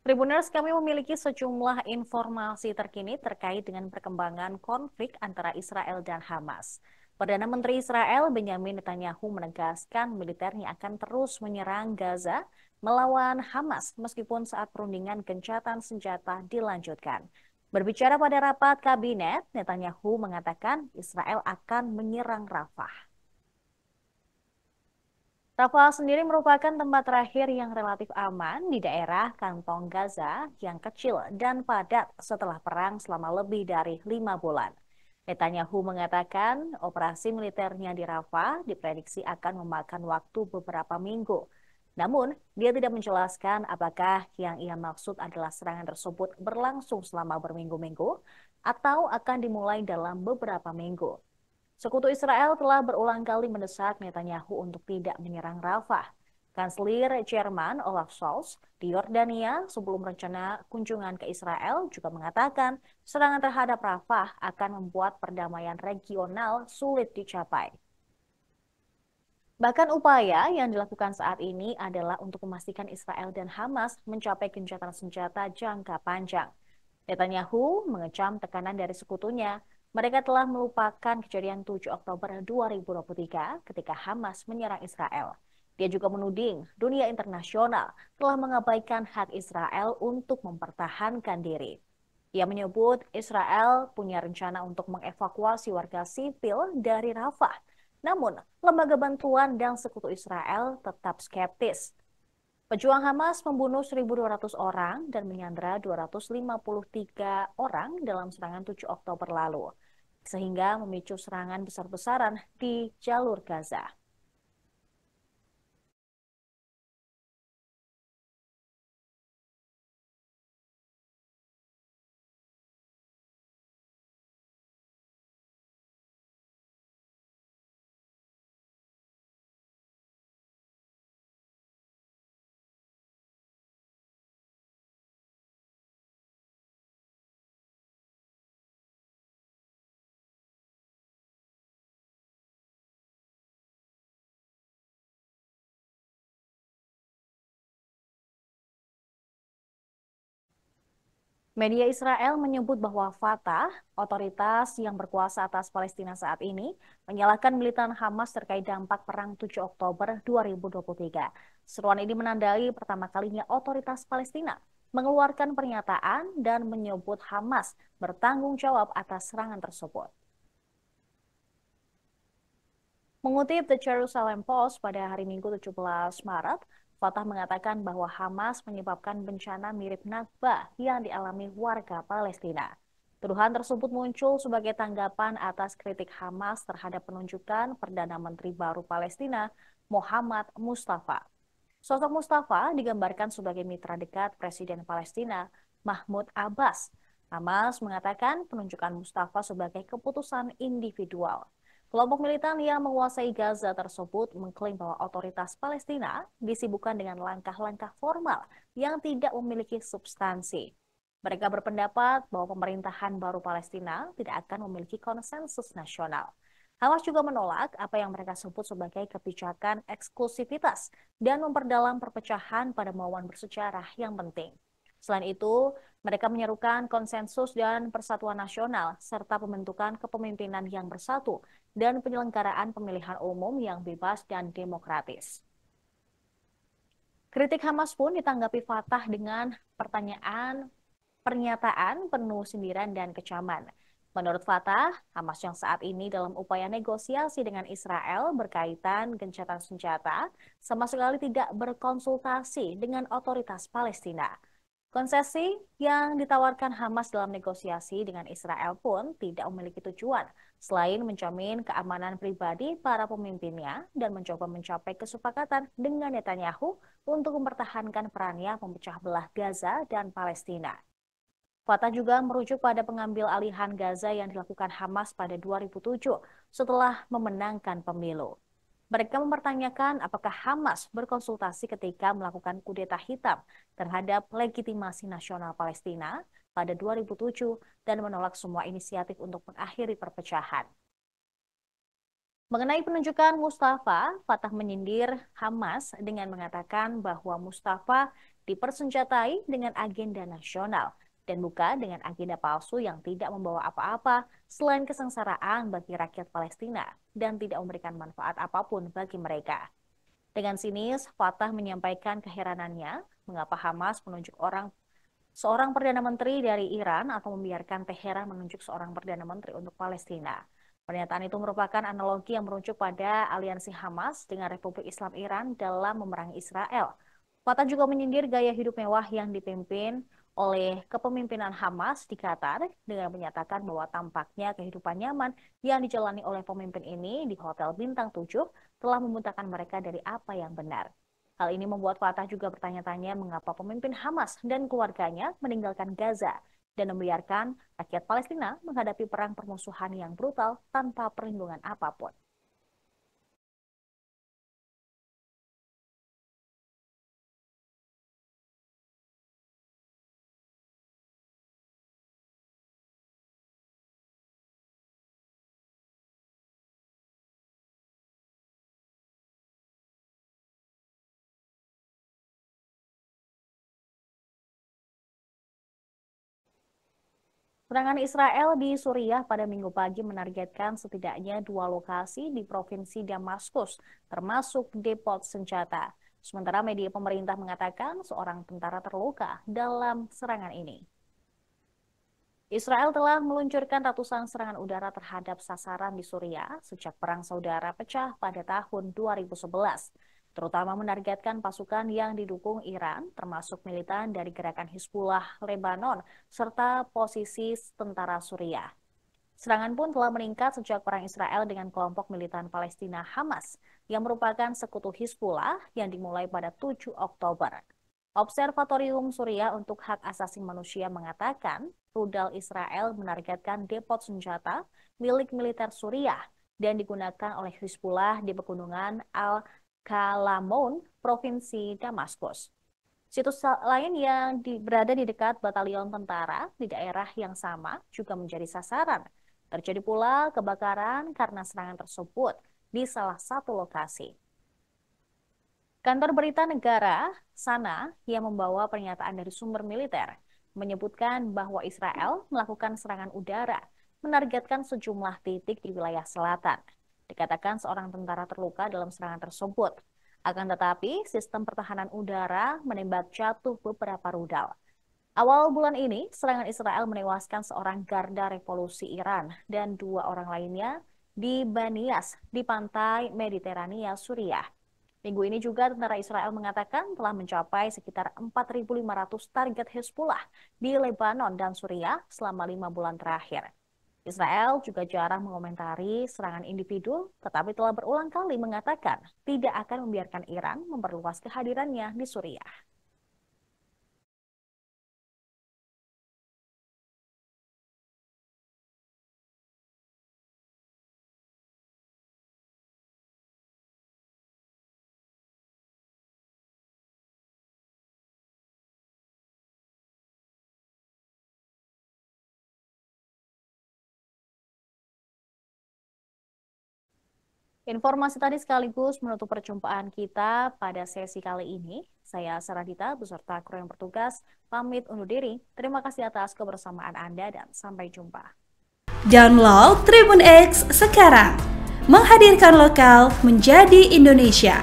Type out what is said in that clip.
Tribuners, kami memiliki sejumlah informasi terkini terkait dengan perkembangan konflik antara Israel dan Hamas. Perdana Menteri Israel Benyamin Netanyahu menegaskan militernya akan terus menyerang Gaza melawan Hamas meskipun saat perundingan gencatan senjata dilanjutkan. Berbicara pada rapat kabinet, Netanyahu mengatakan Israel akan menyerang Rafah. Rafah sendiri merupakan tempat terakhir yang relatif aman di daerah kantong Gaza yang kecil dan padat setelah perang selama lebih dari 5 bulan. Netanyahu mengatakan operasi militernya di Rafah diprediksi akan memakan waktu beberapa minggu. Namun, dia tidak menjelaskan apakah yang ia maksud adalah serangan tersebut berlangsung selama berminggu-minggu atau akan dimulai dalam beberapa minggu. Sekutu Israel telah berulang kali mendesak Netanyahu untuk tidak menyerang Rafah. Kanselir Jerman Olaf Scholz di Yordania sebelum rencana kunjungan ke Israel juga mengatakan serangan terhadap Rafah akan membuat perdamaian regional sulit dicapai. Bahkan upaya yang dilakukan saat ini adalah untuk memastikan Israel dan Hamas mencapai gencatan senjata jangka panjang. Netanyahu mengecam tekanan dari sekutunya. Mereka telah melupakan kejadian 7 Oktober 2023 ketika Hamas menyerang Israel. Dia juga menuding dunia internasional telah mengabaikan hak Israel untuk mempertahankan diri. Ia menyebut Israel punya rencana untuk mengevakuasi warga sipil dari Rafah. Namun, lembaga bantuan dan sekutu Israel tetap skeptis. Pejuang Hamas membunuh 1.200 orang dan menyandera 253 orang dalam serangan 7 Oktober lalu, sehingga memicu serangan besar-besaran di jalur Gaza. Media Israel menyebut bahwa Fatah, otoritas yang berkuasa atas Palestina saat ini, menyalahkan militan Hamas terkait dampak perang 7 Oktober 2023. Seruan ini menandai pertama kalinya otoritas Palestina mengeluarkan pernyataan dan menyebut Hamas bertanggung jawab atas serangan tersebut. Mengutip The Jerusalem Post pada hari Minggu 17 Maret, Fatah mengatakan bahwa Hamas menyebabkan bencana mirip Nakba yang dialami warga Palestina. Tuduhan tersebut muncul sebagai tanggapan atas kritik Hamas terhadap penunjukan Perdana Menteri baru Palestina, Muhammad Mustafa. Sosok Mustafa digambarkan sebagai mitra dekat Presiden Palestina, Mahmud Abbas. Hamas mengatakan penunjukan Mustafa sebagai keputusan individual. Kelompok militan yang menguasai Gaza tersebut mengklaim bahwa otoritas Palestina disibukkan dengan langkah-langkah formal yang tidak memiliki substansi. Mereka berpendapat bahwa pemerintahan baru Palestina tidak akan memiliki konsensus nasional. Hamas juga menolak apa yang mereka sebut sebagai kebijakan eksklusivitas dan memperdalam perpecahan pada momen bersejarah yang penting. Selain itu, mereka menyerukan konsensus dan persatuan nasional serta pembentukan kepemimpinan yang bersatu dan penyelenggaraan pemilihan umum yang bebas dan demokratis. Kritik Hamas pun ditanggapi Fatah dengan pernyataan penuh sindiran dan kecaman. Menurut Fatah, Hamas yang saat ini dalam upaya negosiasi dengan Israel berkaitan gencatan senjata sama sekali tidak berkonsultasi dengan otoritas Palestina. Konsesi yang ditawarkan Hamas dalam negosiasi dengan Israel pun tidak memiliki tujuan selain menjamin keamanan pribadi para pemimpinnya dan mencoba mencapai kesepakatan dengan Netanyahu untuk mempertahankan perannya memecah belah Gaza dan Palestina. Fatah juga merujuk pada pengambil alihan Gaza yang dilakukan Hamas pada 2007 setelah memenangkan pemilu. Mereka mempertanyakan apakah Hamas berkonsultasi ketika melakukan kudeta hitam terhadap legitimasi nasional Palestina pada 2007 dan menolak semua inisiatif untuk mengakhiri perpecahan. Mengenai penunjukan Mustafa, Fatah menyindir Hamas dengan mengatakan bahwa Mustafa dipersenjatai dengan agenda nasional dan bukan dengan agenda palsu yang tidak membawa apa-apa selain kesengsaraan bagi rakyat Palestina dan tidak memberikan manfaat apapun bagi mereka. Dengan sinis, Fatah menyampaikan keheranannya mengapa Hamas menunjuk seorang Perdana Menteri dari Iran atau membiarkan Teheran menunjuk seorang Perdana Menteri untuk Palestina. Pernyataan itu merupakan analogi yang merujuk pada aliansi Hamas dengan Republik Islam Iran dalam memerangi Israel. Fatah juga menyindir gaya hidup mewah yang dipimpin oleh kepemimpinan Hamas di Qatar dengan menyatakan bahwa tampaknya kehidupan nyaman yang dijalani oleh pemimpin ini di Hotel Bintang 7 telah membutakan mereka dari apa yang benar. Hal ini membuat Fatah juga bertanya-tanya mengapa pemimpin Hamas dan keluarganya meninggalkan Gaza dan membiarkan rakyat Palestina menghadapi perang permusuhan yang brutal tanpa perlindungan apapun. Serangan Israel di Suriah pada Minggu pagi menargetkan setidaknya 2 lokasi di Provinsi Damaskus, termasuk depot senjata. Sementara media pemerintah mengatakan seorang tentara terluka dalam serangan ini. Israel telah meluncurkan ratusan serangan udara terhadap sasaran di Suriah sejak Perang Saudara pecah pada tahun 2011, terutama menargetkan pasukan yang didukung Iran, termasuk militan dari gerakan Hizbullah Lebanon, serta posisi tentara Suriah. Serangan pun telah meningkat sejak perang Israel dengan kelompok militan Palestina Hamas, yang merupakan sekutu Hizbullah yang dimulai pada 7 Oktober. Observatorium Suriah untuk Hak Asasi Manusia mengatakan rudal Israel menargetkan depot senjata milik militer Suriah dan digunakan oleh Hizbullah di pegunungan Al-Kalamoun, Provinsi Damaskus. Situs lain yang berada di dekat batalion tentara di daerah yang sama juga menjadi sasaran. Terjadi pula kebakaran karena serangan tersebut di salah satu lokasi. Kantor berita negara sana yang membawa pernyataan dari sumber militer menyebutkan bahwa Israel melakukan serangan udara menargetkan sejumlah titik di wilayah selatan. Dikatakan seorang tentara terluka dalam serangan tersebut. Akan tetapi, sistem pertahanan udara menembak jatuh beberapa rudal. Awal bulan ini, serangan Israel menewaskan seorang garda revolusi Iran dan 2 orang lainnya di Banias di pantai Mediterania, Suriah. Minggu ini juga tentara Israel mengatakan telah mencapai sekitar 4.500 target Hezbollah di Lebanon dan Suriah selama 5 bulan terakhir. Israel juga jarang mengomentari serangan individu, tetapi telah berulang kali mengatakan tidak akan membiarkan Iran memperluas kehadirannya di Suriah. Informasi tadi sekaligus menutup perjumpaan kita pada sesi kali ini. Saya Saradita beserta kru yang bertugas pamit undur diri. Terima kasih atas kebersamaan Anda dan sampai jumpa. Download Tribun X sekarang, menghadirkan lokal menjadi Indonesia.